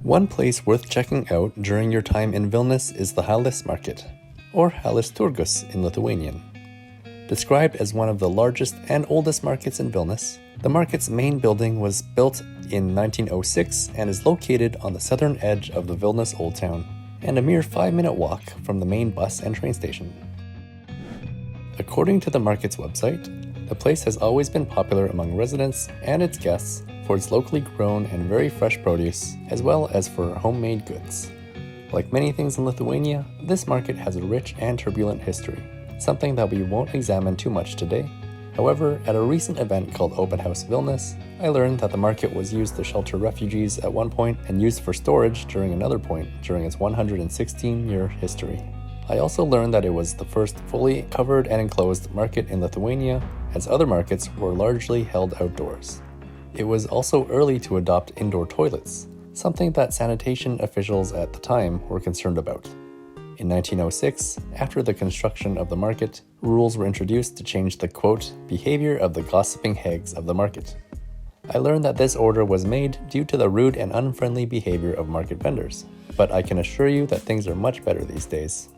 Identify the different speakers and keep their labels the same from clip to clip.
Speaker 1: One place worth checking out during your time in Vilnius is the Hales Market, or Halės Turgus in Lithuanian. Described as one of the largest and oldest markets in Vilnius, the market's main building was built in 1906 and is located on the southern edge of the Vilnius Old Town, and a mere 5-minute walk from the main bus and train station. According to the market's website, the place has always been popular among residents and its guests for its locally grown and very fresh produce, as well as for homemade goods. Like many things in Lithuania, this market has a rich and turbulent history, something that we won't examine too much today. However, at a recent event called Open House Vilnius, I learned that the market was used to shelter refugees at one point and used for storage during another point during its 116-year history. I also learned that it was the first fully covered and enclosed market in Lithuania, as other markets were largely held outdoors. It was also early to adopt indoor toilets, something that sanitation officials at the time were concerned about. In 1906, after the construction of the market, rules were introduced to change the, quote, behavior of the gossiping hags of the market. I learned that this order was made due to the rude and unfriendly behavior of market vendors, but I can assure you that things are much better these days.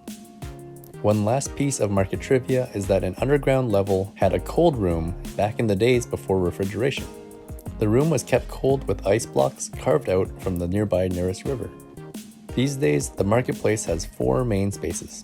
Speaker 1: One last piece of market trivia is that an underground level had a cold room back in the days before refrigeration. The room was kept cold with ice blocks carved out from the nearby nearest river. These days, the marketplace has 4 main spaces.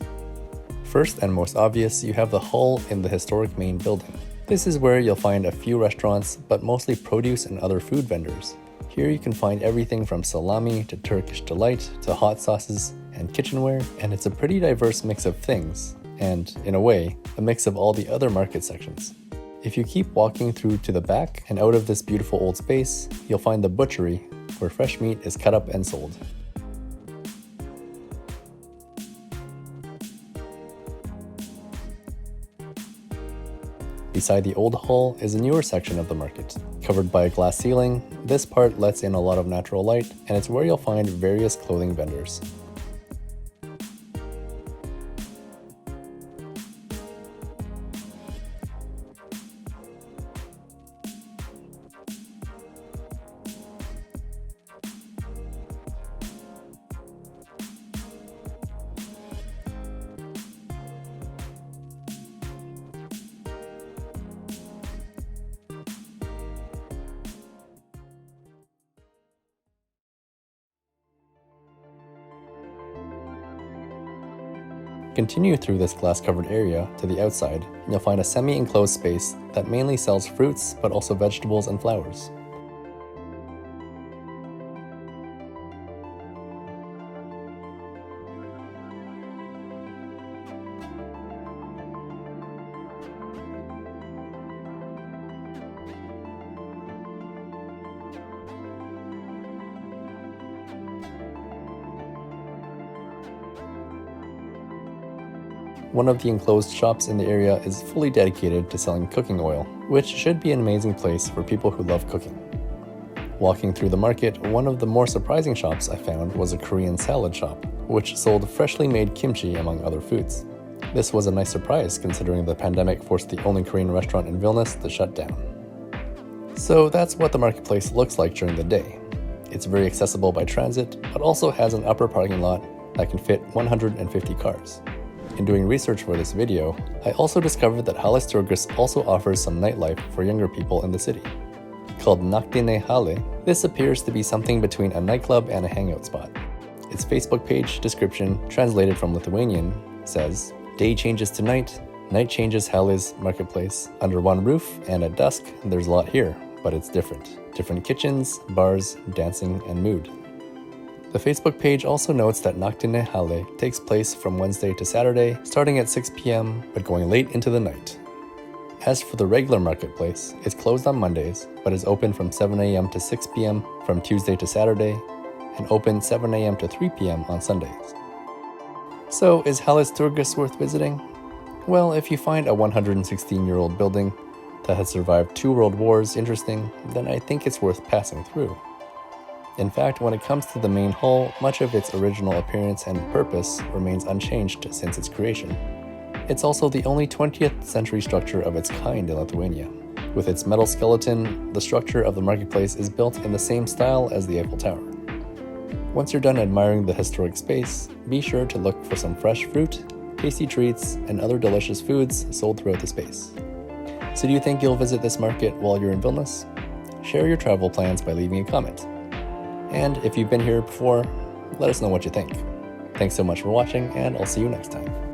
Speaker 1: First and most obvious, you have the hall in the historic main building. This is where you'll find a few restaurants, but mostly produce and other food vendors. Here you can find everything from salami to Turkish delight to hot sauces and kitchenware, and it's a pretty diverse mix of things, and, in a way, a mix of all the other market sections. If you keep walking through to the back and out of this beautiful old space, you'll find the butchery, where fresh meat is cut up and sold. Beside the old hall is a newer section of the market. Covered by a glass ceiling, this part lets in a lot of natural light, and it's where you'll find various clothing vendors. Continue through this glass-covered area to the outside, and you'll find a semi-enclosed space that mainly sells fruits, but also vegetables and flowers. One of the enclosed shops in the area is fully dedicated to selling cooking oil, which should be an amazing place for people who love cooking. Walking through the market, one of the more surprising shops I found was a Korean salad shop, which sold freshly made kimchi among other foods. This was a nice surprise considering the pandemic forced the only Korean restaurant in Vilnius to shut down. So that's what the marketplace looks like during the day. It's very accessible by transit, but also has an upper parking lot that can fit 150 cars. In doing research for this video, I also discovered that Halės Turgus also offers some nightlife for younger people in the city. Called Nightlife Halė, this appears to be something between a nightclub and a hangout spot. Its Facebook page description, translated from Lithuanian, says, "Day changes to night, night changes Halės Marketplace. Under one roof and at dusk, there's a lot here, but it's different. Different kitchens, bars, dancing, and mood." The Facebook page also notes that Nightlife Halė takes place from Wednesday to Saturday, starting at 6 p.m., but going late into the night. As for the regular marketplace, it's closed on Mondays, but is open from 7 a.m. to 6 p.m. from Tuesday to Saturday, and open 7 a.m. to 3 p.m. on Sundays. So, is Halės Turgus worth visiting? Well, if you find a 116-year-old building that has survived 2 world wars interesting, then I think it's worth passing through. In fact, when it comes to the main hall, much of its original appearance and purpose remains unchanged since its creation. It's also the only 20th century structure of its kind in Lithuania. With its metal skeleton, the structure of the marketplace is built in the same style as the Eiffel Tower. Once you're done admiring the historic space, be sure to look for some fresh fruit, tasty treats, and other delicious foods sold throughout the space. So do you think you'll visit this market while you're in Vilnius? Share your travel plans by leaving a comment. And if you've been here before, let us know what you think. Thanks so much for watching, and I'll see you next time.